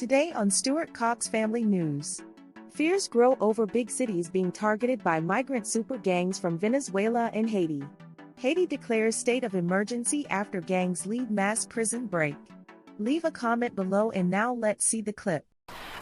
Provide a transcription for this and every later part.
Today on Stewart-Cox Family News. Fears grow over big cities being targeted by migrant super gangs from Venezuela and Haiti. Haiti declares state of emergency after gangs lead mass prison break. Leave a comment below and now let's see the clip.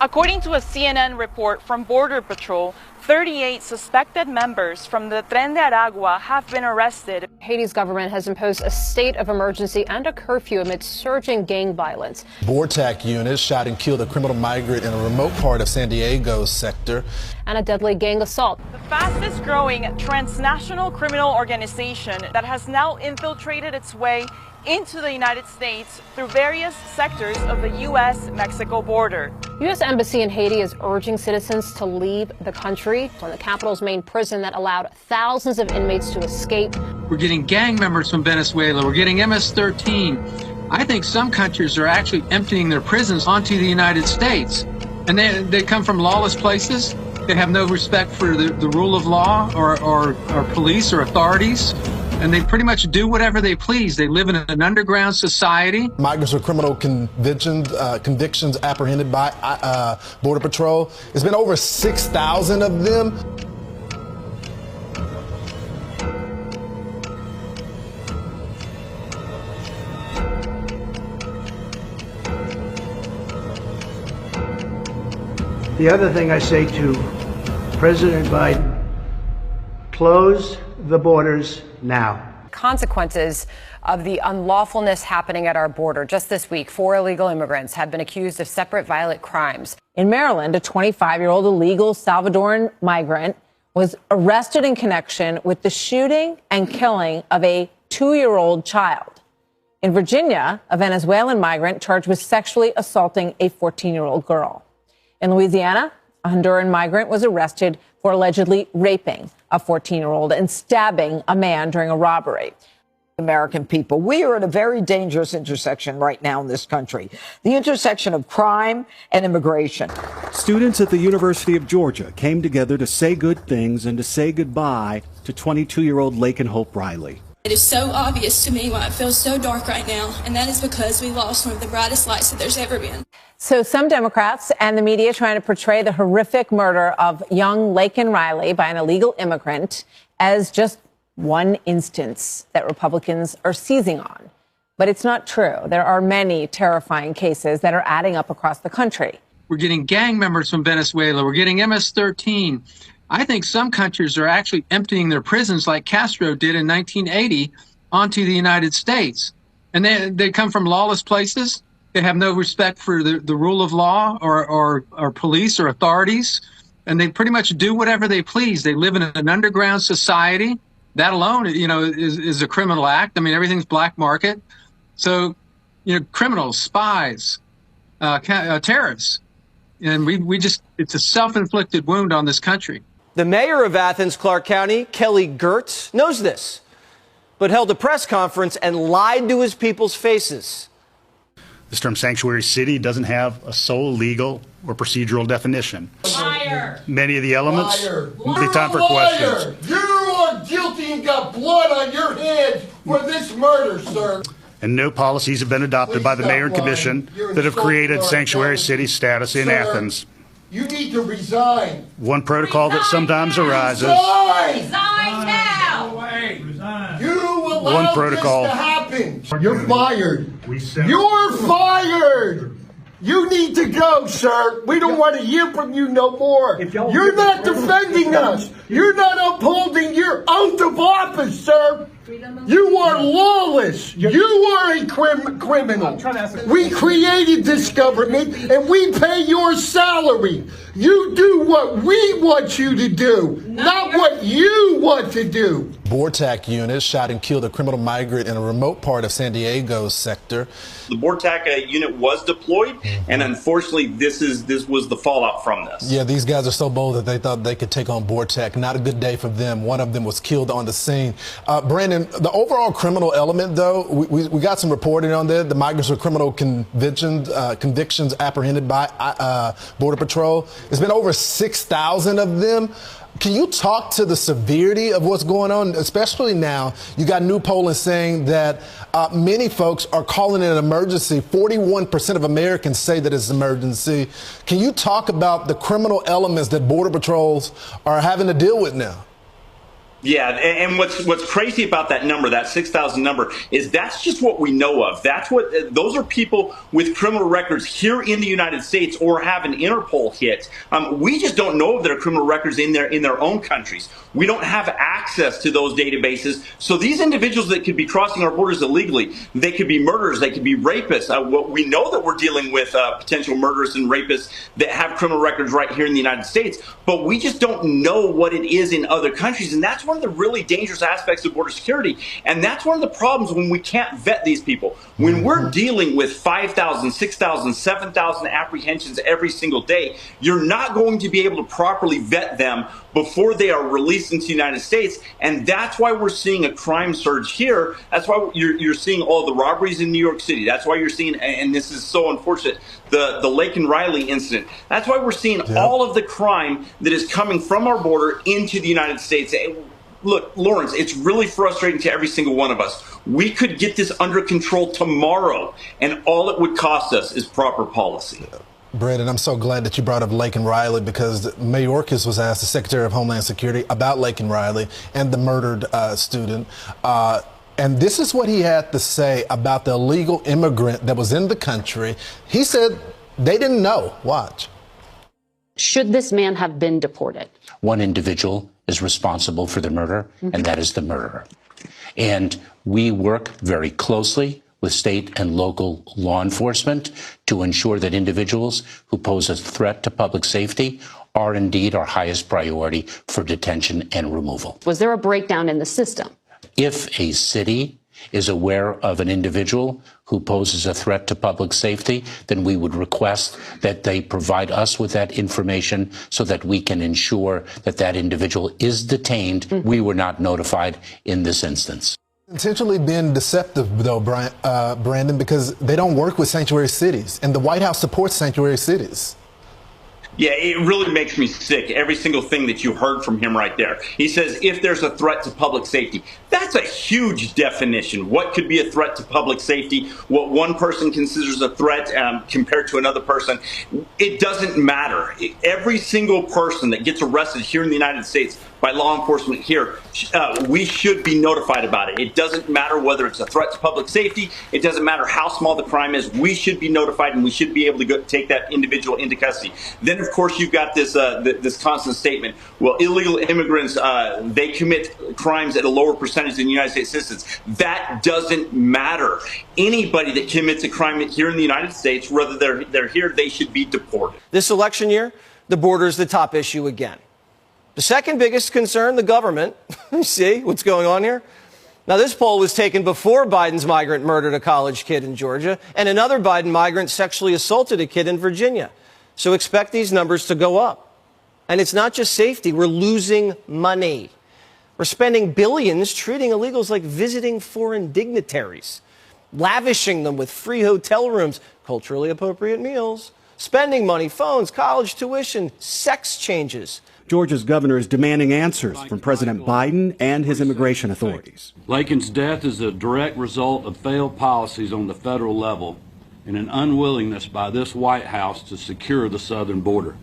According to a CNN report from Border Patrol, 38 suspected members from the Tren de Aragua have been arrested. Haiti's government has imposed a state of emergency and a curfew amid surging gang violence. BORTAC units shot and killed a criminal migrant in a remote part of San Diego's sector. And a deadly gang assault. The fastest growing transnational criminal organization that has now infiltrated its way into the United States through various sectors of the U.S.-Mexico border. U.S. Embassy in Haiti is urging citizens to leave the country from the capital's main prison that allowed thousands of inmates to escape. We're getting gang members from Venezuela. We're getting MS-13. I think some countries are actually emptying their prisons onto the United States. And they come from lawless places. They have no respect for the rule of law or police or authorities. And they pretty much do whatever they please. They live in an underground society. Migrants with criminal convictions apprehended by Border Patrol. There's been over 6,000 of them. The other thing I say to President Biden, close the borders now. Consequences of the unlawfulness happening at our border. Just this week, 4 illegal immigrants have been accused of separate violent crimes. In Maryland, a 25-year-old illegal Salvadoran migrant was arrested in connection with the shooting and killing of a 2-year-old child. In Virginia, a Venezuelan migrant charged with sexually assaulting a 14-year-old girl. In Louisiana, a Honduran migrant was arrested for allegedly raping a 14-year-old and stabbing a man during a robbery. American people, we are at a very dangerous intersection right now in this country. The intersection of crime and immigration. Students at the University of Georgia came together to say good things and to say goodbye to 22-year-old Laken Hope Riley. It is so obvious to me why it feels so dark right now, and that is because we lost one of the brightest lights that there's ever been. So some Democrats and the media trying to portray the horrific murder of young Laken Riley by an illegal immigrant as just one instance that Republicans are seizing on. But it's not true. There are many terrifying cases that are adding up across the country. We're getting gang members from Venezuela. We're getting MS-13. I think some countries are actually emptying their prisons like Castro did in 1980 onto the United States. And they come from lawless places. They have no respect for the rule of law or police or authorities. And they pretty much do whatever they please. They live in an underground society. That alone, is a criminal act. I mean, everything's black market. So, criminals, spies, terrorists. And it's a self-inflicted wound on this country. The mayor of Athens, Clark County, Kelly Gertz, knows this, but held a press conference and lied to his people's faces. This term sanctuary city doesn't have a sole legal or procedural definition. Liar. Many of the elements will be time for questions. You are guilty and got blood on your hands for this murder, sir. And no policies have been adopted by the mayor and commission that have created sanctuary city status in Athens. You need to resign. One protocol that sometimes arises. Resign now. You allow One protocol. this to happen. You're fired. You're fired. You need to go, sir. We don't want to hear from you no more. You're not defending us. You're not upholding your oath of office, sir. You are lawless. You are a criminal. We created this government and we pay your salary. You do what we want you to do, not what you want to do. BORTAC units shot and killed a criminal migrant in a remote part of San Diego's sector. The BORTAC unit was deployed, and unfortunately, this was the fallout from this. Yeah, these guys are so bold that they thought they could take on BORTAC. Not a good day for them. One of them was killed on the scene. Brandon, the overall criminal element, though, we got some reporting on there. The migrants with criminal convictions apprehended by Border Patrol. There's been over 6,000 of them. Can you talk to the severity of what's going on, especially now? You got new polling saying that many folks are calling it an emergency. 41% of Americans say that it's an emergency. Can you talk about the criminal elements that Border Patrols are having to deal with now? Yeah, and what's crazy about that number, that 6,000 number, is that's just what we know of. Those are people with criminal records here in the United States or have an Interpol hit. We just don't know of their criminal records in their own countries. We don't have access to those databases. So these individuals that could be crossing our borders illegally, they could be murderers, they could be rapists. We know that we're dealing with potential murderers and rapists that have criminal records right here in the United States, but we just don't know what it is in other countries, and that's one of the really dangerous aspects of border security. And that's one of the problems when we can't vet these people. When we're dealing with 5,000, 6,000, 7,000 apprehensions every single day, you're not going to be able to properly vet them before they are released into the United States. And that's why we're seeing a crime surge here. That's why you're seeing all the robberies in New York City. That's why you're seeing, and this is so unfortunate, the Laken Riley incident. That's why we're seeing all of the crime that is coming from our border into the United States. Look, Lawrence, it's really frustrating to every single one of us. We could get this under control tomorrow, and all it would cost us is proper policy. Brandon, I'm so glad that you brought up Laken Riley, because Mayorkas was asked, the Secretary of Homeland Security, about Laken Riley and the murdered student. And this is what he had to say about the illegal immigrant that was in the country. He said they didn't know. Watch. Should this man have been deported? One individual is responsible for the murder, and that is the murderer. And we work very closely with state and local law enforcement to ensure that individuals who pose a threat to public safety are indeed our highest priority for detention and removal. Was there a breakdown in the system? If a city is aware of an individual who poses a threat to public safety, then we would request that they provide us with that information so that we can ensure that that individual is detained. We were not notified in this instance. Intentionally being deceptive, though, Brandon, because they don't work with sanctuary cities, and the White House supports sanctuary cities. Yeah, it really makes me sick, every single thing that you heard from him right there. He says, if there's a threat to public safety. That's a huge definition. What could be a threat to public safety? What one person considers a threat compared to another person? It doesn't matter. Every single person that gets arrested here in the United States by law enforcement here, we should be notified about it. It doesn't matter whether it's a threat to public safety. It doesn't matter how small the crime is. We should be notified, and we should be able to go take that individual into custody. Then, of course, you've got this this constant statement. Well, illegal immigrants, they commit crimes at a lower percentage than United States citizens. That doesn't matter. Anybody that commits a crime here in the United States, whether they're here, they should be deported. This election year, the border is the top issue again. The second biggest concern, the government. You see what's going on here? Now, this poll was taken before Biden's migrant murdered a college kid in Georgia, and another Biden migrant sexually assaulted a kid in Virginia. So expect these numbers to go up. And it's not just safety. We're losing money. We're spending billions treating illegals like visiting foreign dignitaries, lavishing them with free hotel rooms, culturally appropriate meals, spending money, phones, college tuition, sex changes. Georgia's governor is demanding answers from President Biden and his immigration authorities. Laken's death is a direct result of failed policies on the federal level and an unwillingness by this White House to secure the southern border.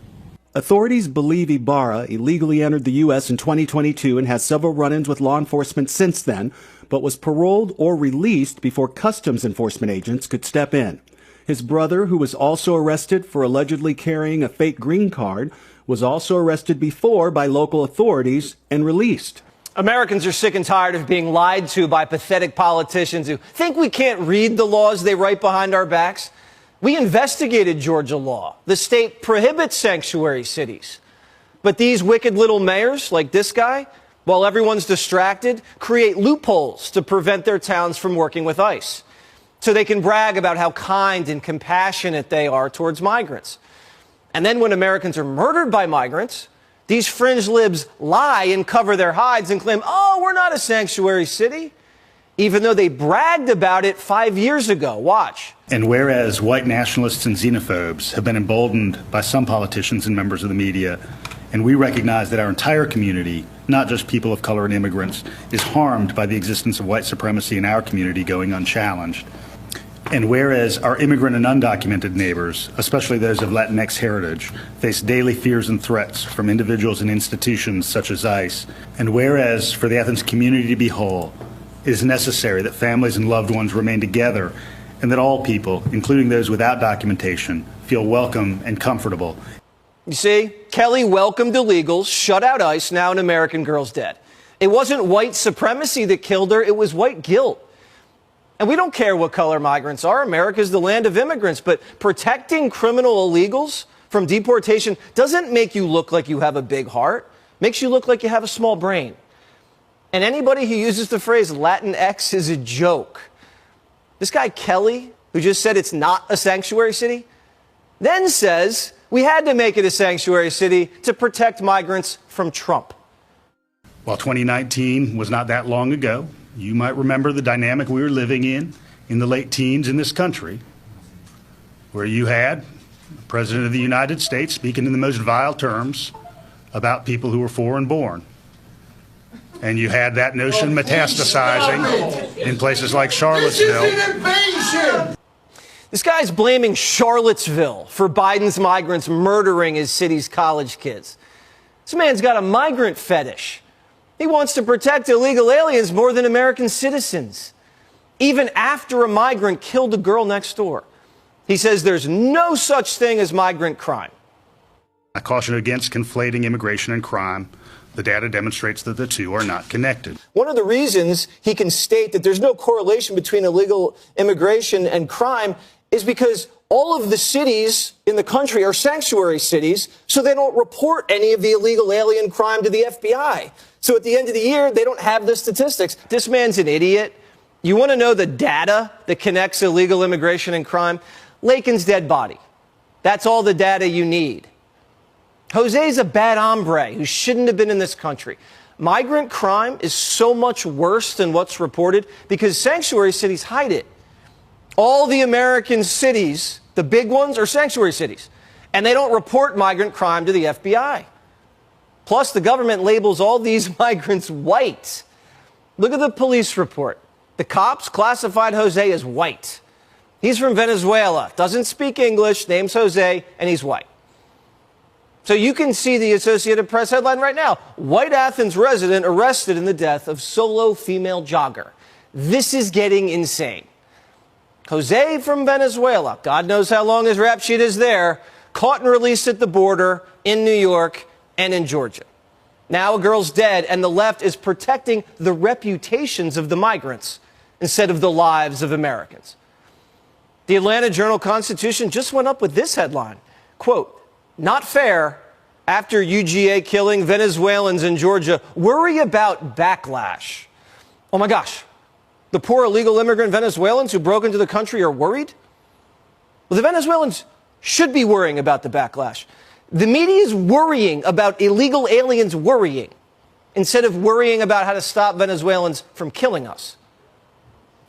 Authorities believe Ibarra illegally entered the U.S. in 2022 and has several run-ins with law enforcement since then, but was paroled or released before customs enforcement agents could step in. His brother, who was also arrested for allegedly carrying a fake green card, was also arrested before by local authorities and released. Americans are sick and tired of being lied to by pathetic politicians who think we can't read the laws they write behind our backs. We investigated Georgia law. The state prohibits sanctuary cities. But these wicked little mayors, like this guy, while everyone's distracted, create loopholes to prevent their towns from working with ICE. So they can brag about how kind and compassionate they are towards migrants. And then when Americans are murdered by migrants, these fringe libs lie and cover their hides and claim, oh, we're not a sanctuary city, even though they bragged about it 5 years ago. Watch. And whereas white nationalists and xenophobes have been emboldened by some politicians and members of the media And we recognize that our entire community, not just people of color and immigrants, is harmed by the existence of white supremacy in our community going unchallenged. And whereas our immigrant and undocumented neighbors, especially those of Latinx heritage, face daily fears and threats from individuals and institutions such as ICE, and whereas for the Athens community to be whole, it is necessary that families and loved ones remain together and that all people, including those without documentation, feel welcome and comfortable. You see, Kelly welcomed illegals, shut out ICE, now an American girl's dead. It wasn't white supremacy that killed her, it was white guilt. And we don't care what color migrants are. America's the land of immigrants. But protecting criminal illegals from deportation doesn't make you look like you have a big heart. Makes you look like you have a small brain. And anybody who uses the phrase Latinx is a joke. This guy Kelly, who just said it's not a sanctuary city, then says we had to make it a sanctuary city to protect migrants from Trump. While 2019 was not that long ago, you might remember the dynamic we were living in the late teens in this country, where you had the President of the United States speaking in the most vile terms about people who were foreign born. And you had that notion metastasizing in places like Charlottesville. This is an invasion! This guy's blaming Charlottesville for Biden's migrants murdering his city's college kids. This man's got a migrant fetish. He wants to protect illegal aliens more than American citizens, even after a migrant killed a girl next door. He says there's no such thing as migrant crime. I caution against conflating immigration and crime. The data demonstrates that the two are not connected. One of the reasons he can state that there's no correlation between illegal immigration and crime is because all of the cities in the country are sanctuary cities, so they don't report any of the illegal alien crime to the FBI. So at the end of the year, they don't have the statistics. This man's an idiot. You want to know the data that connects illegal immigration and crime? Lakin's dead body. That's all the data you need. Jose's a bad hombre who shouldn't have been in this country. Migrant crime is so much worse than what's reported because sanctuary cities hide it. All the American cities, the big ones, are sanctuary cities, and they don't report migrant crime to the FBI. Plus, the government labels all these migrants white. Look at the police report. The cops classified Jose as white. He's from Venezuela, doesn't speak English, name's Jose, and he's white. So you can see the Associated Press headline right now. White Athens resident arrested in the death of solo female jogger. This is getting insane. Jose from Venezuela, God knows how long his rap sheet is there, caught and released at the border in New York and in Georgia. Now a girl's dead, and the left is protecting the reputations of the migrants instead of the lives of Americans. The Atlanta Journal-Constitution just went up with this headline, quote, "Not fair. After UGA killing, Venezuelans in Georgia worry about backlash." Oh my gosh. The poor illegal immigrant Venezuelans who broke into the country are worried? Well, the Venezuelans should be worrying about the backlash. The media is worrying about illegal aliens worrying instead of worrying about how to stop Venezuelans from killing us.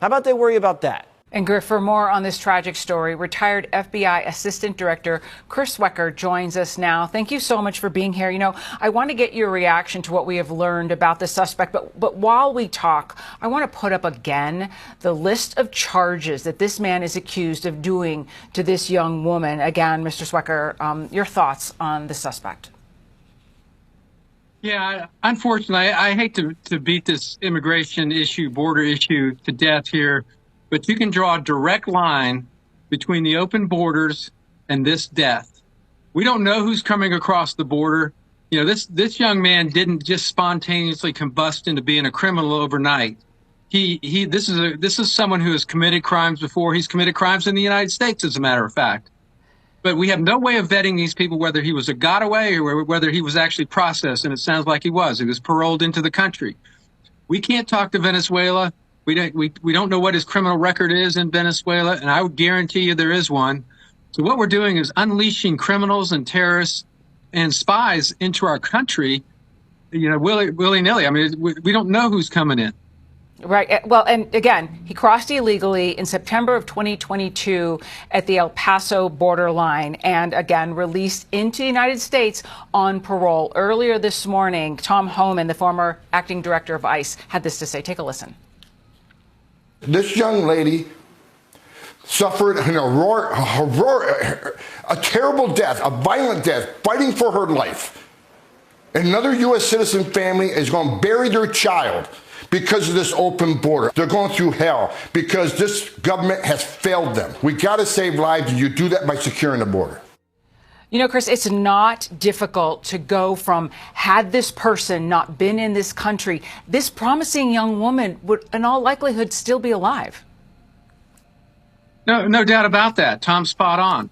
How about they worry about that? And Griff, for more on this tragic story, retired FBI Assistant Director Chris Wecker joins us now. Thank you so much for being here. You know, I want to get your reaction to what we have learned about the suspect. But while we talk, I want to put up again the list of charges that this man is accused of doing to this young woman. Again, Mr. Wecker, your thoughts on the suspect? Yeah, unfortunately, I hate to beat this immigration issue, border issue to death here. But you can draw a direct line between the open borders and this death. We don't know who's coming across the border. You know, this young man didn't just spontaneously combust into being a criminal overnight. This is someone who has committed crimes before. He's committed crimes in the United States, as a matter of fact. But we have no way of vetting these people, whether he was a gotaway or whether he was actually processed, and it sounds like he was. He was paroled into the country. We can't talk to Venezuela. We don't know what his criminal record is in Venezuela, and I would guarantee you there is one. So what we're doing is unleashing criminals and terrorists and spies into our country, you know, willy-nilly. I mean, we don't know who's coming in. Right. Well, and again, he crossed illegally in September of 2022 at the El Paso borderline and again released into the United States on parole. Earlier this morning, Tom Homan, the former acting director of ICE, had this to say. Take a listen. This young lady suffered a terrible death, a violent death, fighting for her life. Another U.S. citizen family is going to bury their child because of this open border. They're going through hell because this government has failed them. We got to save lives, and you do that by securing the border. You know, Chris, it's not difficult to go from, had this person not been in this country, this promising young woman would in all likelihood still be alive. No doubt about that. Tom's spot on.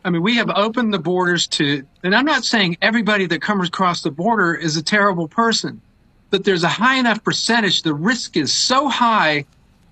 I mean, we have opened the borders to, and I'm not saying everybody that comes across the border is a terrible person, but there's a high enough percentage, the risk is so high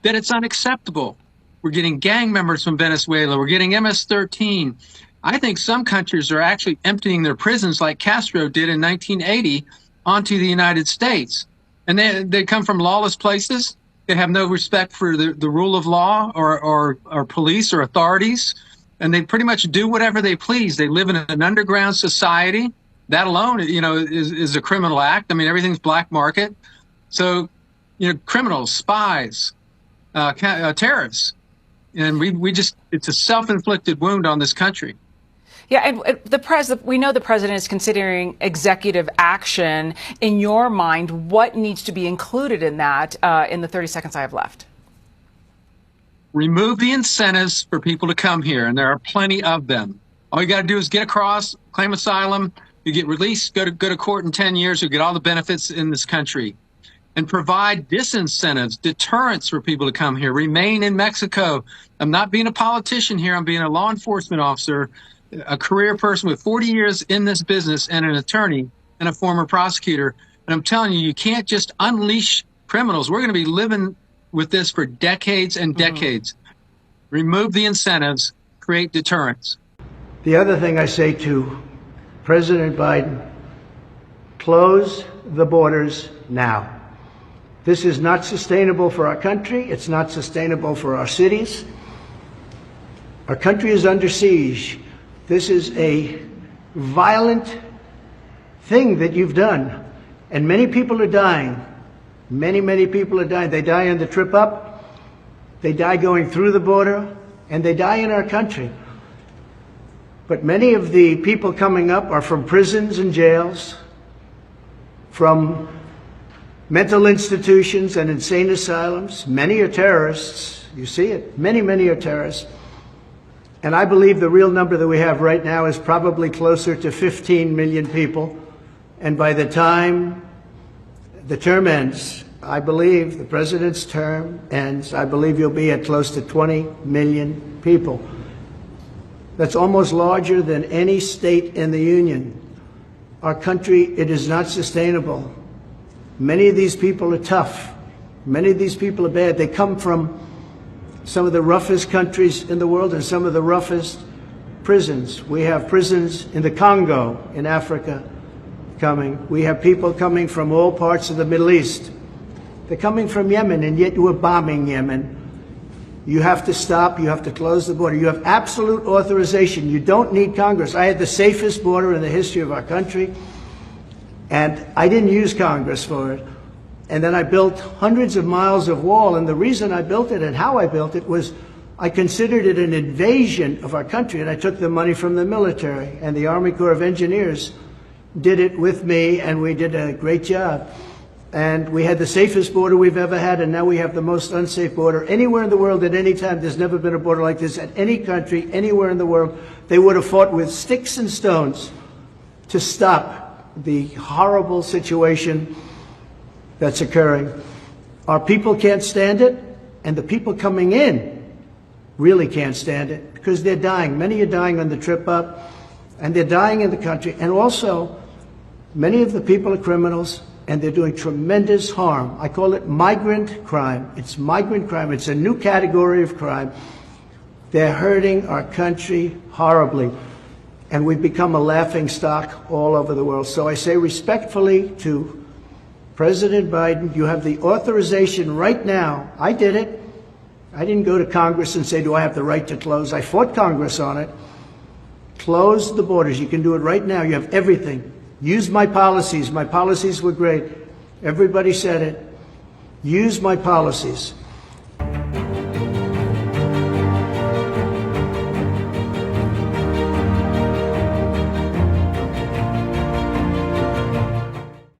that it's unacceptable. We're getting gang members from Venezuela. We're getting MS-13. I think some countries are actually emptying their prisons like Castro did in 1980 onto the United States. And they come from lawless places. They have no respect for the rule of law or police or authorities. And they pretty much do whatever they please. They live in an underground society. That alone, you know, is a criminal act. I mean, everything's black market. So, you know, criminals, spies, terrorists. And we just, it's a self-inflicted wound on this country. Yeah, and we know the president is considering executive action. In your mind, what needs to be included in that in the 30 seconds I have left? Remove the incentives for people to come here, and there are plenty of them. All you got to do is get across, claim asylum, you get released, go to court in 10 years, you get all the benefits in this country. And provide disincentives, deterrents for people to come here. Remain in Mexico. I'm not being a politician here. I'm being a law enforcement officer, a career person with 40 years in this business and an attorney and a former prosecutor. And I'm telling you, you can't just unleash criminals. We're going to be living with this for decades and decades. Remove the incentives, create deterrents. The other thing I say to President Biden, close the borders now. This is not sustainable for our country. It's not sustainable for our cities. Our country is under siege. This is a violent thing that you've done. And many people are dying. Many people are dying. They die on the trip up. They die going through the border. And they die in our country. But many of the people coming up are from prisons and jails, from mental institutions and insane asylums. Many are terrorists. You see it. Many are terrorists. And I believe the real number that we have right now is probably closer to 15 million people. And by the time the term ends, I believe the president's term ends, I believe you'll be at close to 20 million people. That's almost larger than any state in the union. Our country, it is not sustainable. Many of these people are tough. Many of these people are bad. They come from some of the roughest countries in the world and some of the roughest prisons. We have prisons in the Congo, in Africa, coming. We have people coming from all parts of the Middle East. They're coming from Yemen, and yet you are bombing Yemen. You have to stop. You have to close the border. You have absolute authorization. You don't need Congress. I had the safest border in the history of our country, and I didn't use Congress for it. And then I built hundreds of miles of wall, and the reason I built it and how I built it was I considered it an invasion of our country, and I took the money from the military, and the Army Corps of Engineers did it with me, and we did a great job. And we had the safest border we've ever had, and now we have the most unsafe border anywhere in the world at any time. There's never been a border like this at any country, anywhere in the world. They would have fought with sticks and stones to stop the horrible situation that's occurring. Our people can't stand it, and the people coming in really can't stand it because they're dying. Many are dying on the trip up, and they're dying in the country. And also, many of the people are criminals, and they're doing tremendous harm. I call it migrant crime. It's migrant crime. It's a new category of crime. They're hurting our country horribly, and we've become a laughing stock all over the world. So I say respectfully to President Biden, you have the authorization right now. I did it. I didn't go to Congress and say, do I have the right to close? I fought Congress on it. Close the borders. You can do it right now. You have everything. Use my policies. My policies were great. Everybody said it. Use my policies.